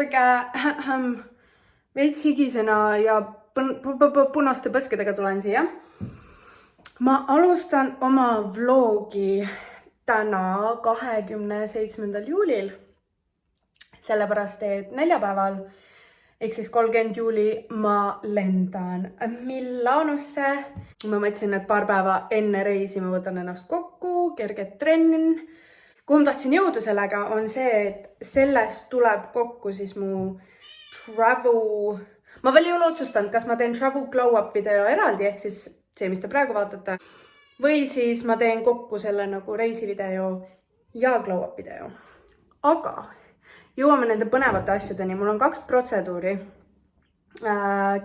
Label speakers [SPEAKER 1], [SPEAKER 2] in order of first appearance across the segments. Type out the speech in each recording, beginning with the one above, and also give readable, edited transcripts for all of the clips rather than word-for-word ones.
[SPEAKER 1] kerge veits higisena ja punaste põskedega tulen siia. Ma alustan oma vlogi täna 27. juulil, sellepärast et neljapäeval, ehk siis 30. juuli ma lendan Milanosse. Ma mõtlesin, et paar päeva enne reisi ma võtan ennast kokku, kerget trenn. Kuhu ma tahtsin jõuda sellega on see, et sellest tuleb kokku siis mu travel. Ma veel ei ole otsustanud, kas ma teen travel glow up video eraldi, ehk siis see, mis te praegu vaatate, või siis ma teen kokku selle nagu reisivideo ja glow up video. Aga jõuame nende põnevate asjadeni. Mul on 2 protseduuri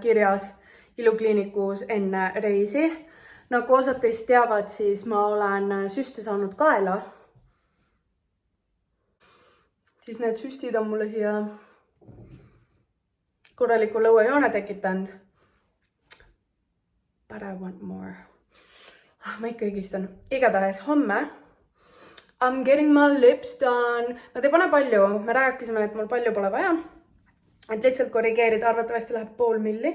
[SPEAKER 1] kirjas ilukliinikus enne reisi. Nagu osad teist teavad, siis ma olen süste saanud kaela. Siis need süstid on mulle siia korraliku lõuejoone tekitanud. But I want more. Ma ikka higistan. Igatahes homme I'm getting my lips done. Nad ei pane palju. Me rääkisime, et mul palju pole vaja. Et lihtsalt korrigeerida, arvatavasti läheb 0,5 milli.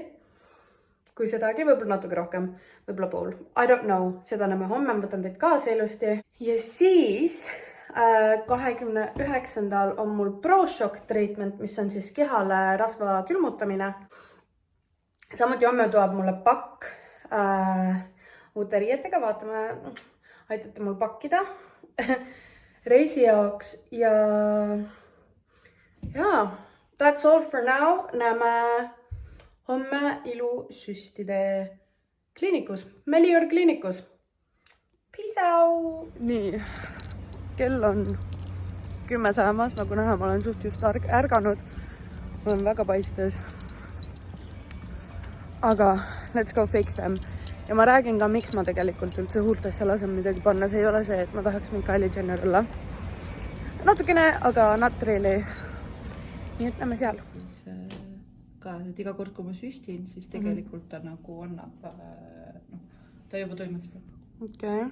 [SPEAKER 1] Kui sedagi, võib-olla natuke rohkem. Võib-olla 0,5. I don't know. Seda näeme homme. Ma võtan teid kaasa ilusti. Ja siis 29. on mul ProShock treatment, mis on siis kehale rasva külmutamine. Samuti homme tuleb mulle pakk uute riietega. Vaatame, aitate mul pakkida reisi jaoks ja that's all for now. Näeme homme ilusüstide kliinikus, Melior kliinikus. Peace out! Nii, kell on 10 saamas, nagu näha, ma olen suht just ärganud. Ma olen väga paistes. Aga let's go fix them. Ja ma räägin ka, miks ma tegelikult üldse huultesse lasen midagi panna. See ei ole see, et ma tahaks mind Kylie Jenner olla. Natukene, aga not really. Nii et näeme seal.
[SPEAKER 2] Ka, et iga kord, kui ma süstin, siis tegelikult ta nagu annab, ta juba toimestab.
[SPEAKER 1] Okei.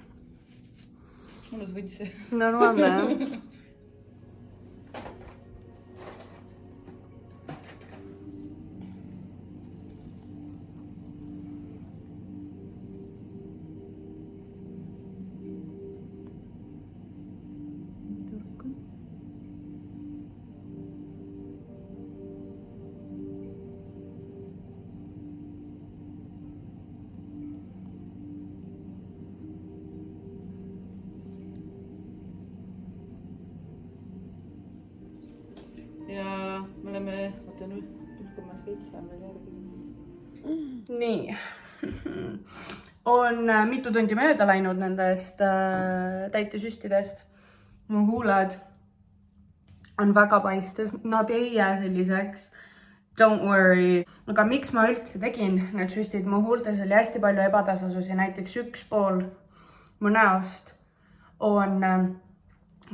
[SPEAKER 2] Mõnus võnd see.
[SPEAKER 1] Normaalne, jah.
[SPEAKER 2] Ja me oleme, oota nüüd, 0,7 on veel järgi.
[SPEAKER 1] Nii. On mitu tundi mööda läinud nendest täitesüstidest. Mu huuled on väga paistes. Nad ei jää selliseks. Don't worry. Aga miks ma üldse tegin need süstid? Mu huultes oli hästi palju ebatasasusi. Näiteks üks pool mu näost on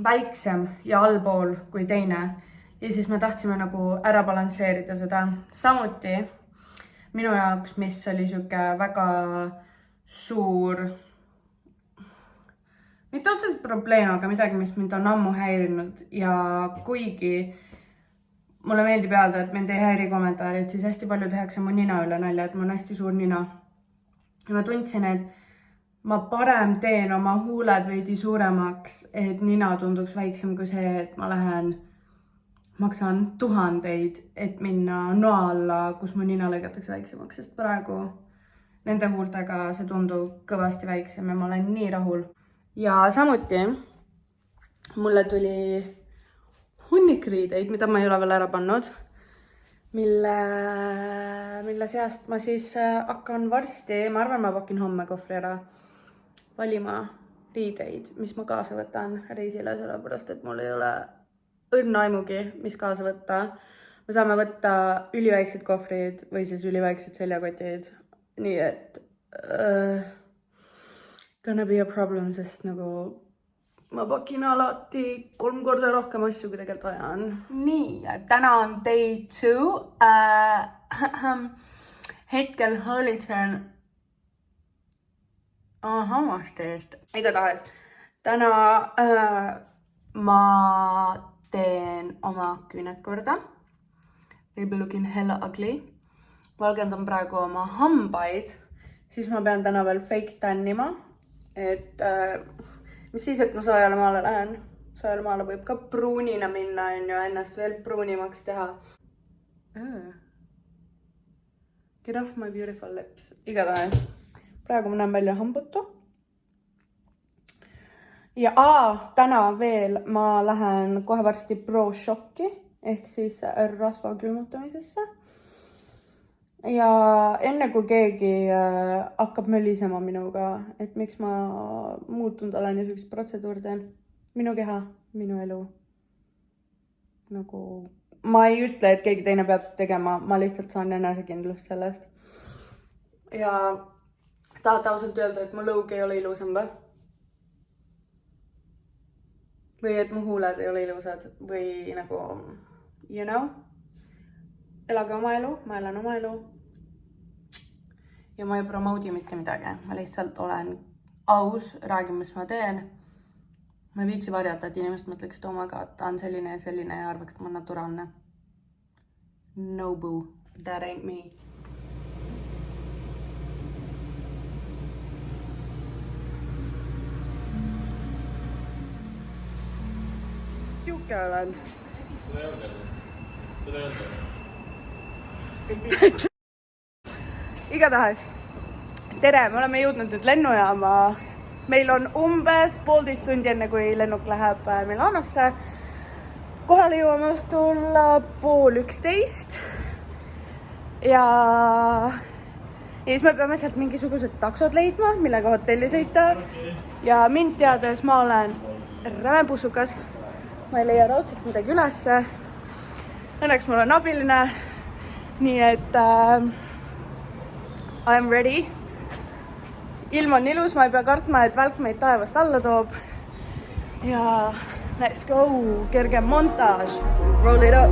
[SPEAKER 1] väiksem ja allpool kui teine. Ja siis me tahtsime nagu ära balansseerida seda. Samuti minu jaoks, mis oli siuke väga suur, mitte otseselt probleem, aga midagi, mis mind on ammu häirinud. Ja kuigi mulle meeldib öelda, et mind ei häiri kommentaarid, siis hästi palju tehakse mu nina üle nalja, et mul on hästi suur nina. Ja ma tundsin, et ma parem teen oma huuled veidi suuremaks, et nina tunduks väiksem kui see, et ma maksan 1000, et minna noa alla, kus mu nina lõigatakse väiksemaks, sest praegu nende huultega see tundub kõvasti väiksem ja ma olen nii rahul. Ja samuti mulle tuli hunnikriideid, mida ma ei ole veel ära pannud, mille seast ma siis hakkan varsti, ma arvan, ma pakin homme kohvri ära valima riideid, mis ma kaasa võtan reisile, sellepärast, et mul ei ole õnnaimugi, mis kaasa võtta. Me saame võtta üliväiksed kohvrid või siis üliväiksed seljakotid. Nii et gonna be a problem, sest nagu ma pakin alati 3 korda rohkem asju, kui tegelikult vaja on. Nii, täna on day 2. Hetkel hoolitsen hammaste eest. Igatahes, täna ma teen oma küüned korda They be looking hella ugly. Valgendan praegu oma hambaid, siis ma pean täna veel fake tannima, et mis siis, et ma soojale maale lähen. Soojale maale võib ka pruunina minna, on ju, ennast veel pruunimaks teha. Get off my beautiful lips. Igatahes. Praegu ma näen välja hambutu. Ja täna veel ma lähen kohe varsti Pro-Shocki ehk siis rasva külmutamisesse. Ja enne kui keegi hakkab mölisema minuga, et miks ma muutunud olen ja sellist protseduuri teen. Minu keha, minu elu. Nagu, ma ei ütle, et keegi teine peab tegema, ma lihtsalt saan enesekindlust sellest. Ja tahate ausalt öelda, et mu lõug ei ole ilusam või? Või et mu huuled ei ole ilusad või nagu, you know, elage oma elu, ma elan oma elu. Ja ma ei promoodi mitte midagi, ma lihtsalt olen aus, räägin, mis ma teen. Ma ei viitsi varjata, et inimest mõtleks, et oh my god, ta on selline ja arvaks, et ma naturaalne. No boo, that ain't me. Siuke olen. Igatahes. Tere, me oleme jõudnud nüüd lennujaama. Meil on umbes 1,5 tundi enne, kui lennuk läheb Milanosse. Kohale jõuame õhtul 10:30. Ja siis me peame sealt mingisugused taksod leidma, millega hotelli sõita. Ja mind teades ma olen rämepussukas. Ma ei leia raudselt midagi ülesse. Õnneks mul on abiline. Nii et I'm ready. Ilm on ilus, ma ei pea kartma, et välk meid taevast alla toob. Ja let's go. Kerge montaž. Roll it up.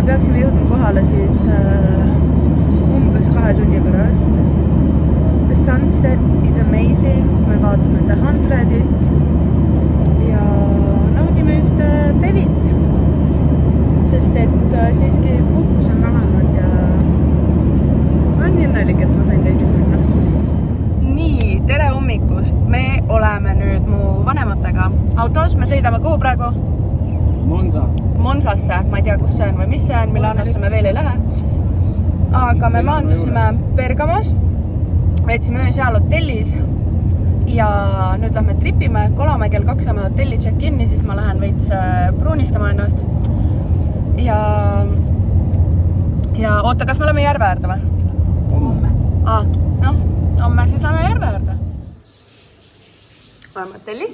[SPEAKER 1] Peaksime jõudma kohale siis umbes 2 tunni pärast. The sunset is amazing. Me vaatame The 100-it ja naudime ühte pevit. Sest et siiski puhkus on alanud ja on nii õnnelik, et ma sain teisel minna. Nii, tere hommikust. Me oleme nüüd mu vanematega autos. Me sõidame kuhu praegu? Monsasse, ma ei tea, kus see on või mis see on, Milanosse me veel ei lähe. Aga me maandusime Bergamos, veetsime öö seal hotellis ja nüüd lähme tripime, kolame kell 2 saame hotelli check-in'i, siis ma lähen veits pruunistama ennast. Ja oota, kas me oleme järve äärde või? Homme. Homme siis lähme järve äärde. Oleme hotellis.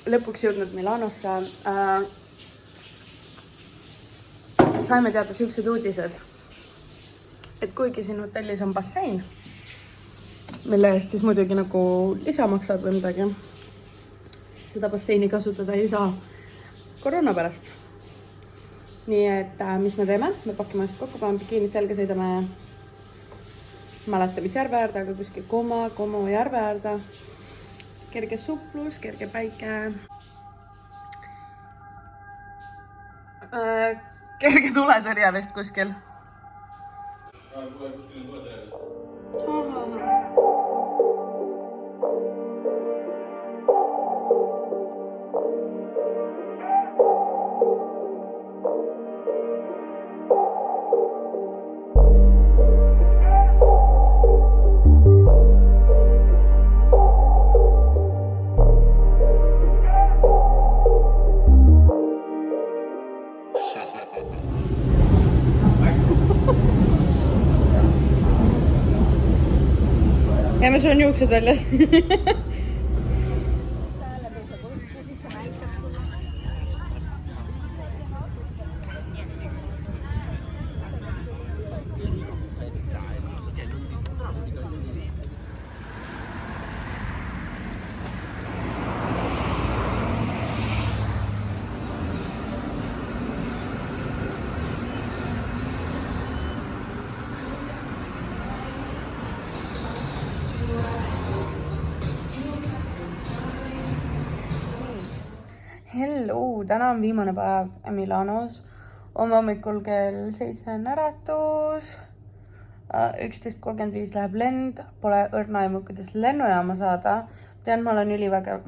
[SPEAKER 1] Lõpuks jõudnud Milanosse. Saime teada siuksed uudised, et kuigi siin hotellis on bassein, mille eest siis muidugi nagu lisa maksad või midagi, siis seda basseini kasutada ei saa koroona pärast. Nii et mis me teeme? Me pakime just kokku, paneme bikiinid selga, sõidame mäleta mis järve äärde, aga kuskil Como järve äärde. Kerge suplus, kerge päike. kerge tuletõrjevest kuskil. Ja sul on juuksed väljas. Hello, täna on viimane päev Milanos. Hommikul kell 7 on äratus. 11.35 läheb lend. Pole õrna aimu, kuidas lennujaama saada. Tean, ma olen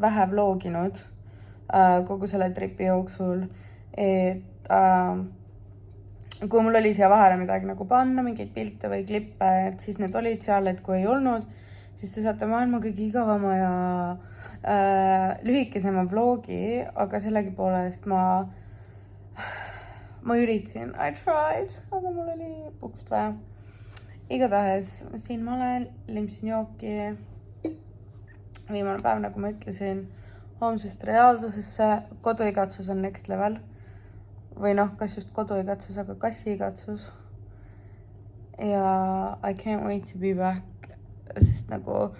[SPEAKER 1] vähe vloginud kogu selle tripi jooksul. Et kui mul oli siia vahele midagi nagu panna, mingeid pilte või klippe, et siis need olid seal, et kui ei olnud, siis te saate maailma kõige igavama ja lühikesema vlogi, aga sellegipoolest ma üritasin. I tried, aga mul oli puhkust vaja. Igatahes, siin ma olen, limpsin jooki. Viimane päev, nagu ma ütlesin, homsest reaalsusesse. Koduigatsus on next level. Või noh, kas just koduigatsus, aga kassiigatsus. Ja I can't wait to be back, sest nagu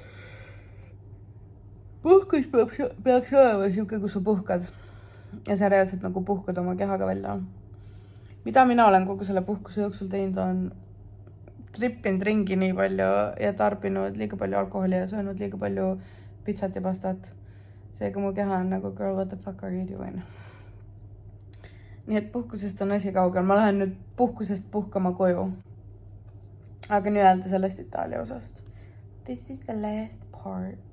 [SPEAKER 1] puhkus peaks olema siuke, kus sa puhkad. Ja sa reaalselt nagu puhkad oma kehaga välja. Mida mina olen kogu selle puhkuse jooksul teinud on trippinud ringi nii palju ja tarbinud liiga palju alkoholi ja söönud liiga palju pitsat ja pastat. Seega mu keha on nagu girl, what the fuck are you doing? Nii et puhkusest on asi kaugel. Ma lähen nüüd puhkusest puhkama koju. Aga nii öelda sellest Itaalia osast. This is the last part.